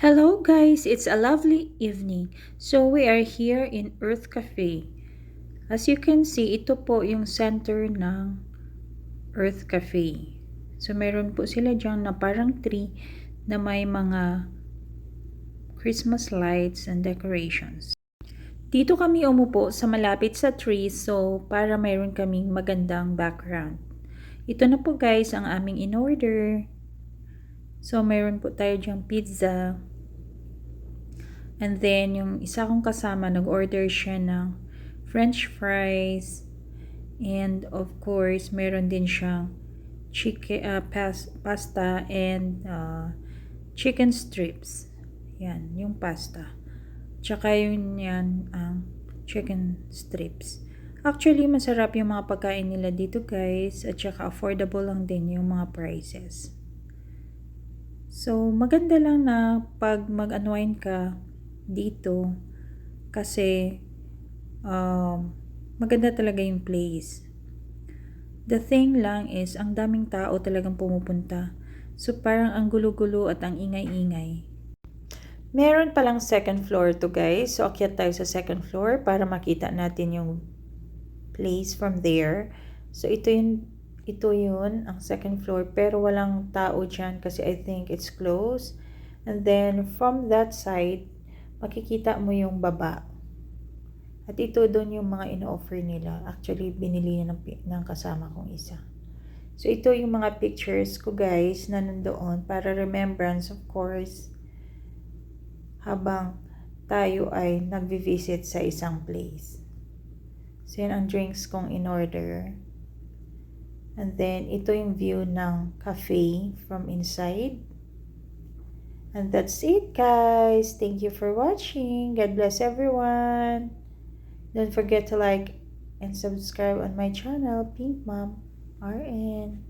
Hello guys, it's a lovely evening. So we are here in Earth Cafe. As you can see, ito po yung center ng Earth Cafe. So meron po sila dyan na parang tree na may mga Christmas lights and decorations. Dito kami umupo sa malapit sa tree so para mayroon kaming magandang background. Ito na po guys ang aming in-order. So meron po tayo dyang pizza. And then, yung isa kong kasama, nag-order siya ng french fries. And of course, meron din siyang pasta and chicken strips. Yan, yung pasta. Tsaka yun yan, ang chicken strips. Actually, masarap yung mga pagkain nila dito guys. At tsaka affordable lang din yung mga prices. So, maganda lang na pag mag-unwind ka dito kasi maganda talaga yung place. The thing lang is, ang daming tao talagang pumupunta. So, parang ang gulo-gulo at ang ingay-ingay. Meron palang second floor to guys. So, akyat tayo sa second floor para makita natin yung place from there. So, ito yun, ang second floor. Pero walang tao dyan kasi I think it's closed. And then, from that side, makikita mo yung baba. At ito doon yung mga ino-offer nila. Actually, binili ng kasama kong isa. So, ito yung mga pictures ko guys na nandoon para remembrance of course habang tayo ay nagvi-visit sa isang place. So, yan ang drinks kong in-order. And then, ito yung view ng cafe from inside. And that's it guys. Thank you for watching. God bless everyone. Don't forget to like and subscribe on my channel, Pink Mom RN.